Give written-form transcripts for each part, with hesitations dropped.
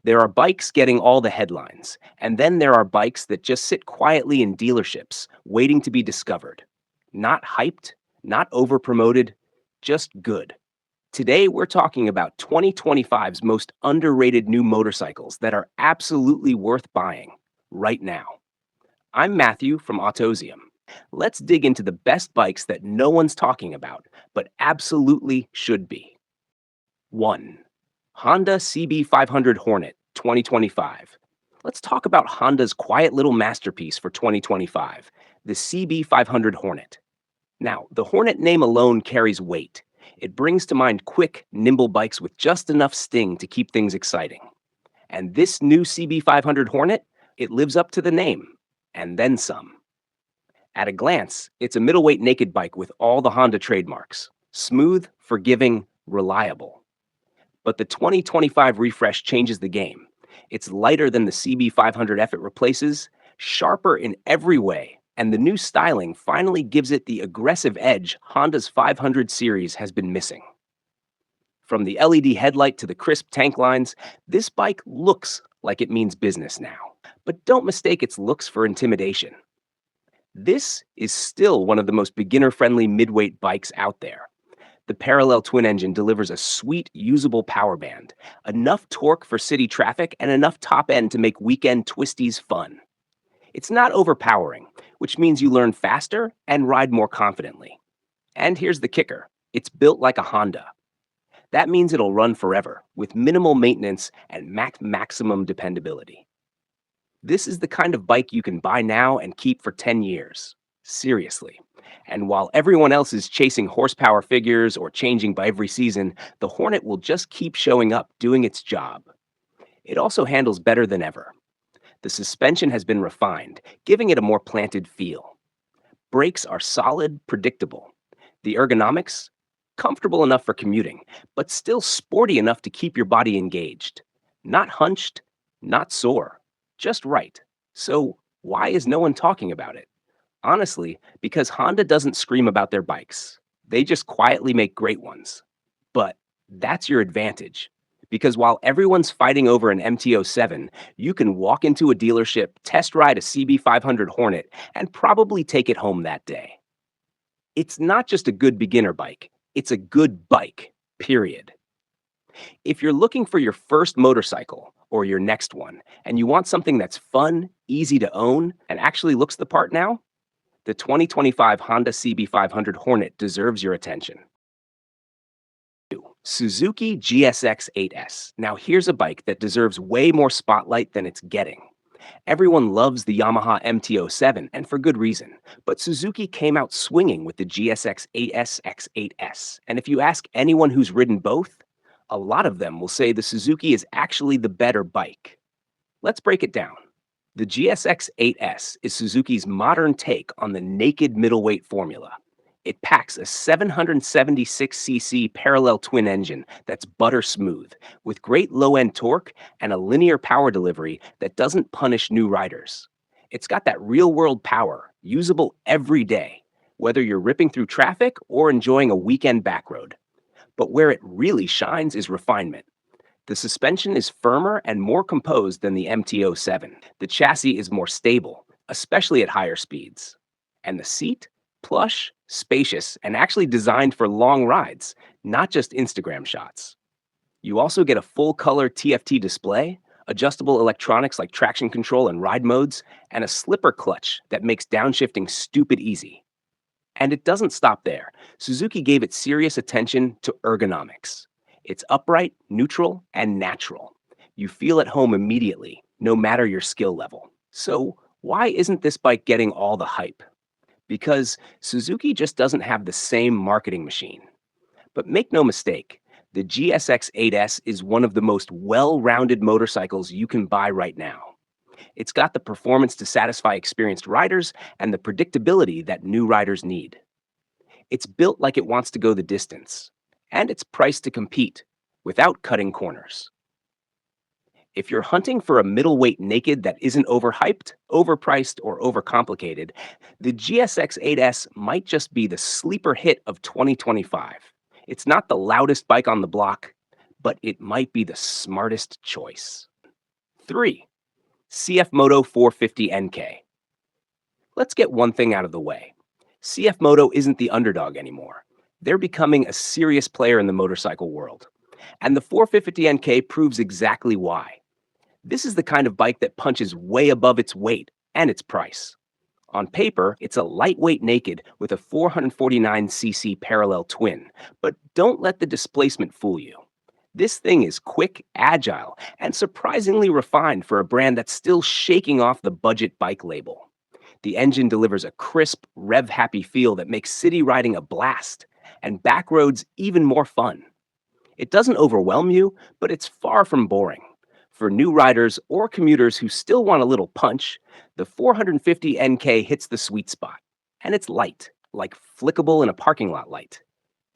There are bikes getting all the headlines, and then there are bikes that just sit quietly in dealerships, waiting to be discovered. Not hyped, not over promoted, just good. Today, we're talking about 2025's most underrated new motorcycles that are absolutely worth buying right now. I'm Matthew from Autozium. Let's dig into the best bikes that no one's talking about, but absolutely should be. 1. Honda CB500 Hornet 2025. Let's talk about Honda's quiet little masterpiece for 2025, the CB500 Hornet. Now, the Hornet name alone carries weight. It brings to mind quick, nimble bikes with just enough sting to keep things exciting. And this new CB500 Hornet, it lives up to the name, and then some. At a glance, it's a middleweight naked bike with all the Honda trademarks. Smooth, forgiving, reliable. But the 2025 refresh changes the game. It's lighter than the CB500F it replaces, sharper in every way, and the new styling finally gives it the aggressive edge Honda's 500 series has been missing. From the LED headlight to the crisp tank lines, this bike looks like it means business now. But don't mistake its looks for intimidation. This is still one of the most beginner-friendly midweight bikes out there. The parallel twin engine delivers a sweet, usable power band, enough torque for city traffic, and enough top end to make weekend twisties fun. It's not overpowering, which means you learn faster and ride more confidently. And here's the kicker. It's built like a Honda. That means it'll run forever, with minimal maintenance and maximum dependability. This is the kind of bike you can buy now and keep for 10 years. Seriously. And while everyone else is chasing horsepower figures or changing by every season, the Hornet will just keep showing up, doing its job. It also handles better than ever. The suspension has been refined, giving it a more planted feel. Brakes are solid, predictable. The ergonomics? Comfortable enough for commuting, but still sporty enough to keep your body engaged. Not hunched, not sore, just right. So why is no one talking about it? Honestly, because Honda doesn't scream about their bikes. They just quietly make great ones. But that's your advantage. Because while everyone's fighting over an MT-07, you can walk into a dealership, test ride a CB500 Hornet, and probably take it home that day. It's not just a good beginner bike, it's a good bike, period. If you're looking for your first motorcycle or your next one, and you want something that's fun, easy to own, and actually looks the part now, the 2025 Honda CB500 Hornet deserves your attention. Suzuki GSX8S. Now here's a bike that deserves way more spotlight than it's getting. Everyone loves the Yamaha MT-07, and for good reason. But Suzuki came out swinging with the GSX8S. And if you ask anyone who's ridden both, a lot of them will say the Suzuki is actually the better bike. Let's break it down. The GSX8S is Suzuki's modern take on the naked middleweight formula. It packs a 776cc parallel twin engine that's butter smooth, with great low-end torque and a linear power delivery that doesn't punish new riders. It's got that real-world power, usable every day, whether you're ripping through traffic or enjoying a weekend backroad. But where it really shines is refinement. The suspension is firmer and more composed than the MT-07. The chassis is more stable, especially at higher speeds. And the seat? Plush, spacious, and actually designed for long rides, not just Instagram shots. You also get a full-color TFT display, adjustable electronics like traction control and ride modes, and a slipper clutch that makes downshifting stupid easy. And it doesn't stop there. Suzuki gave it serious attention to ergonomics. It's upright, neutral, and natural. You feel at home immediately, no matter your skill level. So why isn't this bike getting all the hype? Because Suzuki just doesn't have the same marketing machine. But make no mistake, the GSX8S is one of the most well-rounded motorcycles you can buy right now. It's got the performance to satisfy experienced riders and the predictability that new riders need. It's built like it wants to go the distance, and it's priced to compete without cutting corners. If you're hunting for a middleweight naked that isn't overhyped, overpriced, or overcomplicated, the GSX8S might just be the sleeper hit of 2025. It's not the loudest bike on the block, but it might be the smartest choice. 3. CF Moto 450NK. Let's get one thing out of the way. CF Moto isn't the underdog anymore. They're becoming a serious player in the motorcycle world. And the 450NK proves exactly why. This is the kind of bike that punches way above its weight and its price. On paper, it's a lightweight naked with a 449cc parallel twin, but don't let the displacement fool you. This thing is quick, agile, and surprisingly refined for a brand that's still shaking off the budget bike label. The engine delivers a crisp, rev-happy feel that makes city riding a blast, and back roads even more fun. It doesn't overwhelm you, but it's far from boring. For new riders or commuters who still want a little punch, the 450NK hits the sweet spot. And it's light, like flickable in a parking lot light.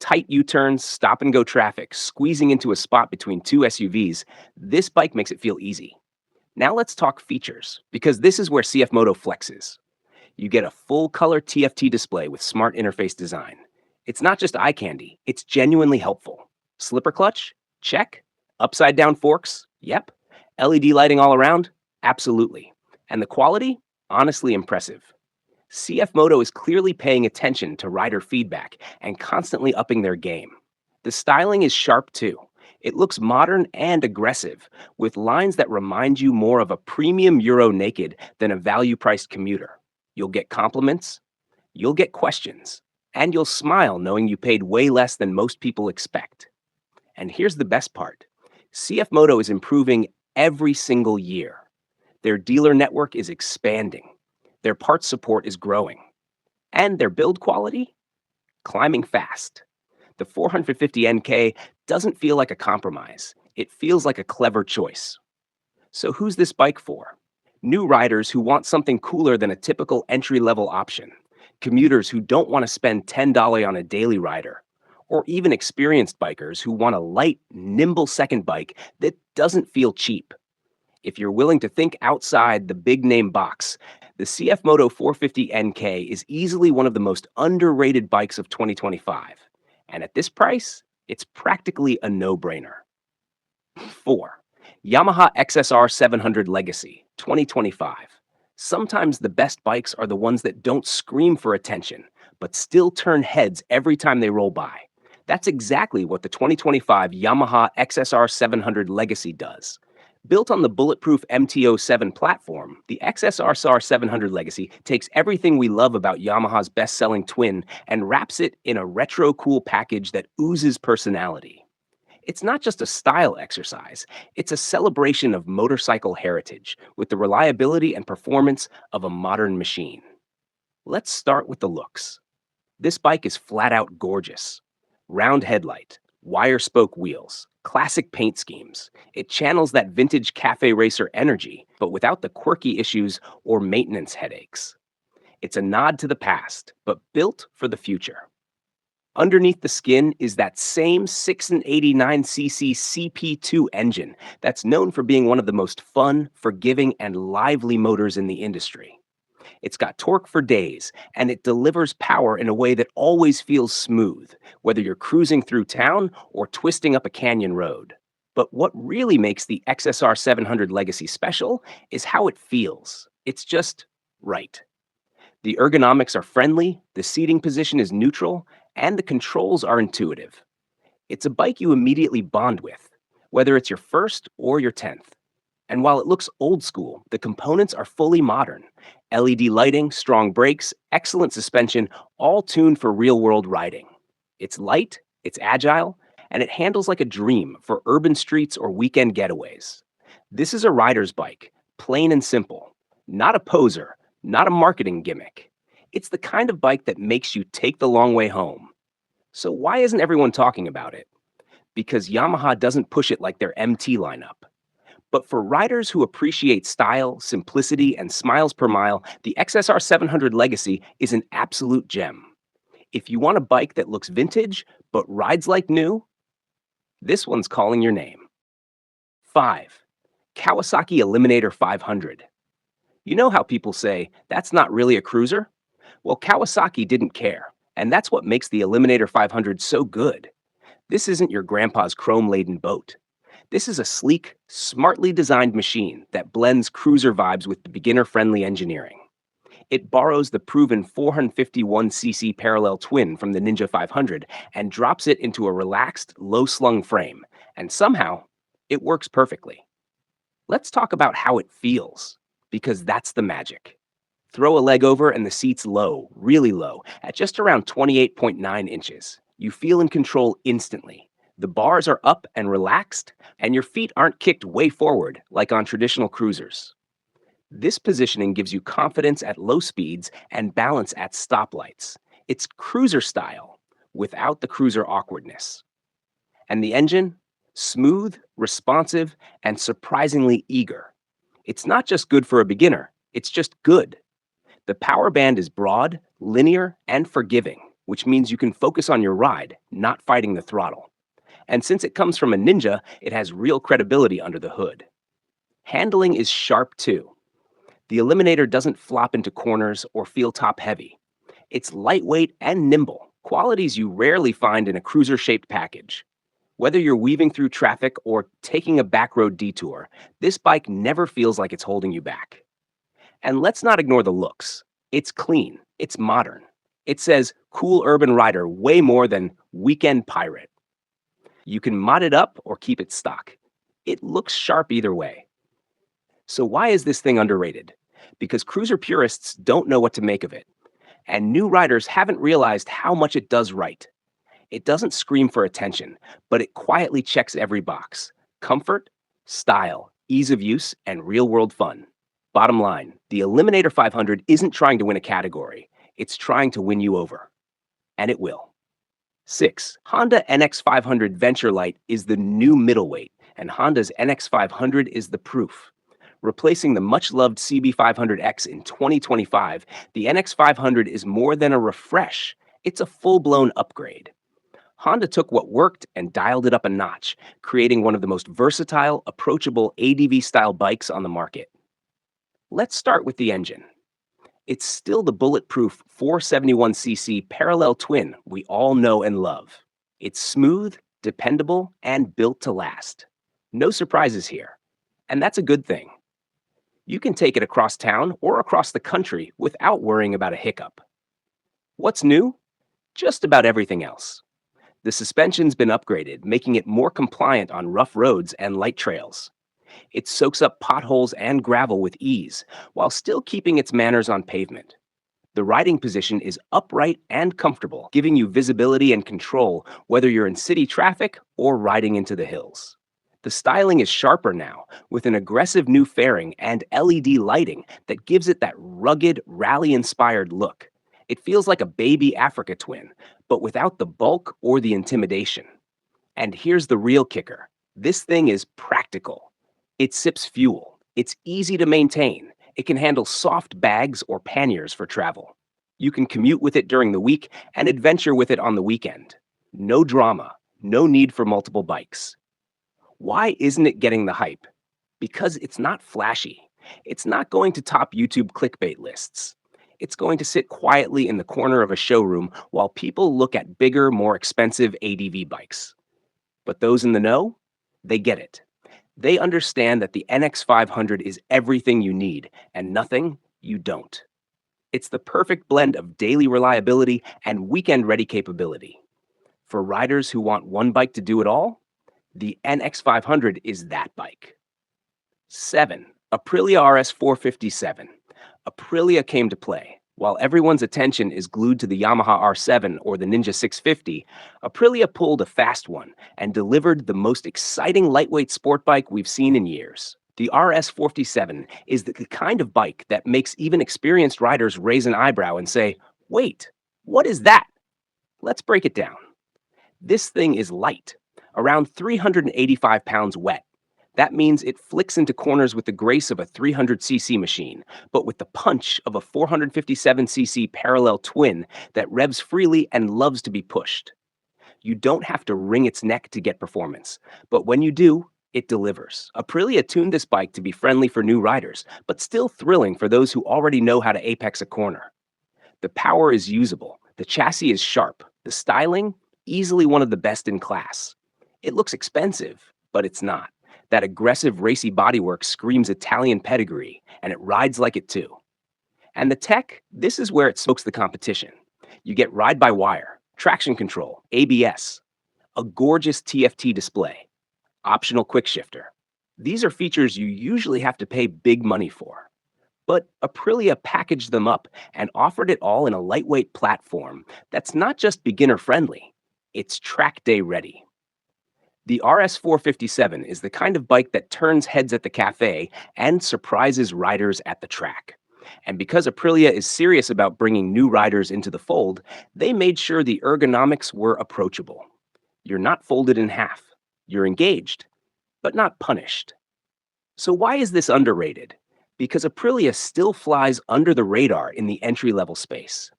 Tight U-turns, stop-and-go traffic, squeezing into a spot between two SUVs, this bike makes it feel easy. Now let's talk features, because this is where CF Moto flexes. You get a full-color TFT display with smart interface design. It's not just eye candy, it's genuinely helpful. Slipper clutch? Check. Upside-down forks? Yep. LED lighting all around? Absolutely. And the quality? Honestly impressive. CF Moto is clearly paying attention to rider feedback and constantly upping their game. The styling is sharp too. It looks modern and aggressive, with lines that remind you more of a premium Euro naked than a value-priced commuter. You'll get compliments, you'll get questions, and you'll smile knowing you paid way less than most people expect. And here's the best part. CF Moto is improving every single year. Their dealer network is expanding. Their parts support is growing. And their build quality? Climbing fast. The 450NK doesn't feel like a compromise. It feels like a clever choice. So who's this bike for? New riders who want something cooler than a typical entry-level option. Commuters who don't want to spend $10 on a daily rider. Or even experienced bikers who want a light, nimble second bike that doesn't feel cheap. If you're willing to think outside the big name box, the CF Moto 450NK is easily one of the most underrated bikes of 2025. And at this price, it's practically a no-brainer. 4. Yamaha XSR 700 Legacy, 2025. Sometimes the best bikes are the ones that don't scream for attention, but still turn heads every time they roll by. That's exactly what the 2025 Yamaha XSR 700 Legacy does. Built on the bulletproof MT-07 platform, the XSR 700 Legacy takes everything we love about Yamaha's best-selling twin and wraps it in a retro-cool package that oozes personality. It's not just a style exercise, it's a celebration of motorcycle heritage with the reliability and performance of a modern machine. Let's start with the looks. This bike is flat-out gorgeous. Round headlight, wire spoke wheels, classic paint schemes. It channels that vintage cafe racer energy, but without the quirky issues or maintenance headaches. It's a nod to the past, but built for the future. Underneath the skin is that same 689cc CP2 engine that's known for being one of the most fun, forgiving, and lively motors in the industry. It's got torque for days, and it delivers power in a way that always feels smooth, whether you're cruising through town or twisting up a canyon road. But what really makes the XSR 700 Legacy special is how it feels. It's just right. The ergonomics are friendly, the seating position is neutral, and the controls are intuitive. It's a bike you immediately bond with, whether it's your first or your 10th. And while it looks old school, the components are fully modern. LED lighting, strong brakes, excellent suspension, all tuned for real-world riding. It's light, it's agile, and it handles like a dream for urban streets or weekend getaways. This is a rider's bike, plain and simple. Not a poser, not a marketing gimmick. It's the kind of bike that makes you take the long way home. So why isn't everyone talking about it? Because Yamaha doesn't push it like their MT lineup. But for riders who appreciate style, simplicity, and smiles per mile, the XSR 700 Legacy is an absolute gem. If you want a bike that looks vintage but rides like new, this one's calling your name. 5. Kawasaki Eliminator 500. You know how people say, that's not really a cruiser? Well, Kawasaki didn't care, and that's what makes the Eliminator 500 so good. This isn't your grandpa's chrome-laden boat. This is a sleek, smartly designed machine that blends cruiser vibes with beginner-friendly engineering. It borrows the proven 451cc parallel twin from the Ninja 500 and drops it into a relaxed, low-slung frame, and somehow, it works perfectly. Let's talk about how it feels, because that's the magic. Throw a leg over and the seat's low, really low, at just around 28.9 inches. You feel in control instantly. The bars are up and relaxed, and your feet aren't kicked way forward like on traditional cruisers. This positioning gives you confidence at low speeds and balance at stoplights. It's cruiser style without the cruiser awkwardness. And the engine? Smooth, responsive, and surprisingly eager. It's not just good for a beginner, it's just good. The power band is broad, linear, and forgiving, which means you can focus on your ride, not fighting the throttle. And since it comes from a Ninja, it has real credibility under the hood. Handling is sharp too. The Eliminator doesn't flop into corners or feel top heavy. It's lightweight and nimble, qualities you rarely find in a cruiser-shaped package. Whether you're weaving through traffic or taking a backroad detour, this bike never feels like it's holding you back. And let's not ignore the looks. It's clean, it's modern. It says cool urban rider way more than weekend pirate. You can mod it up or keep it stock. It looks sharp either way. So why is this thing underrated? Because cruiser purists don't know what to make of it, and new riders haven't realized how much it does right. It doesn't scream for attention, but it quietly checks every box: comfort, style, ease of use, and real-world fun. Bottom line, the Eliminator 500 isn't trying to win a category. It's trying to win you over. And it will. 6. Honda NX500 Venture Light is the new middleweight, and Honda's NX500 is the proof. Replacing the much-loved CB500X in 2025, the NX500 is more than a refresh. It's a full-blown upgrade. Honda took what worked and dialed it up a notch, creating one of the most versatile, approachable ADV-style bikes on the market. Let's start with the engine. It's still the bulletproof 471cc parallel twin we all know and love. It's smooth, dependable, and built to last. No surprises here. And that's a good thing. You can take it across town or across the country without worrying about a hiccup. What's new? Just about everything else. The suspension's been upgraded, making it more compliant on rough roads and light trails. It soaks up potholes and gravel with ease, while still keeping its manners on pavement. The riding position is upright and comfortable, giving you visibility and control whether you're in city traffic or riding into the hills. The styling is sharper now, with an aggressive new fairing and LED lighting that gives it that rugged, rally-inspired look. It feels like a baby Africa twin, but without the bulk or the intimidation. And here's the real kicker. This thing is practical. It sips fuel. It's easy to maintain. It can handle soft bags or panniers for travel. You can commute with it during the week and adventure with it on the weekend. No drama, no need for multiple bikes. Why isn't it getting the hype? Because it's not flashy. It's not going to top YouTube clickbait lists. It's going to sit quietly in the corner of a showroom while people look at bigger, more expensive ADV bikes. But those in the know, they get it. They understand that the NX500 is everything you need and nothing you don't. It's the perfect blend of daily reliability and weekend-ready capability. For riders who want one bike to do it all, the NX500 is that bike. 7. Aprilia RS457. Aprilia came to play. While everyone's attention is glued to the Yamaha R7 or the Ninja 650, Aprilia pulled a fast one and delivered the most exciting lightweight sport bike we've seen in years. The RS457 is the kind of bike that makes even experienced riders raise an eyebrow and say, "Wait, what is that?" Let's break it down. This thing is light, around 385 pounds wet. That means it flicks into corners with the grace of a 300cc machine, but with the punch of a 457cc parallel twin that revs freely and loves to be pushed. You don't have to wring its neck to get performance, but when you do, it delivers. Aprilia tuned this bike to be friendly for new riders, but still thrilling for those who already know how to apex a corner. The power is usable, the chassis is sharp, the styling, easily one of the best in class. It looks expensive, but it's not. That aggressive racy bodywork screams Italian pedigree, and it rides like it too. And the tech, this is where it smokes the competition. You get ride-by-wire, traction control, ABS, a gorgeous TFT display, optional quick shifter. These are features you usually have to pay big money for. But Aprilia packaged them up and offered it all in a lightweight platform that's not just beginner friendly, it's track day ready. The RS457 is the kind of bike that turns heads at the cafe and surprises riders at the track. And because Aprilia is serious about bringing new riders into the fold, they made sure the ergonomics were approachable. You're not folded in half. You're engaged, but not punished. So why is this underrated? Because Aprilia still flies under the radar in the entry-level space.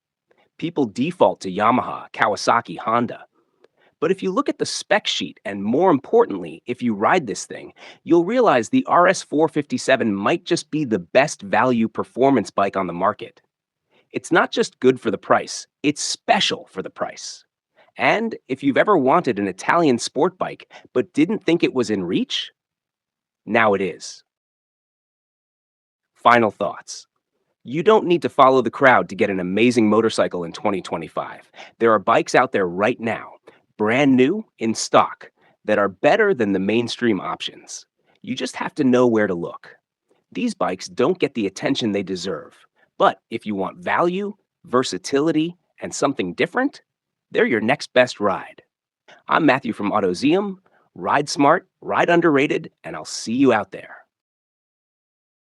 People default to Yamaha, Kawasaki, Honda. But if you look at the spec sheet, and more importantly, if you ride this thing, you'll realize the RS457 might just be the best value performance bike on the market. It's not just good for the price, it's special for the price. And if you've ever wanted an Italian sport bike but didn't think it was in reach, now it is. Final thoughts. You don't need to follow the crowd to get an amazing motorcycle in 2025. There are bikes out there right now, brand new, in stock, that are better than the mainstream options. You just have to know where to look. These bikes don't get the attention they deserve. But if you want value, versatility, and something different, they're your next best ride. I'm Matthew from Autozium. Ride smart, ride underrated, and I'll see you out there.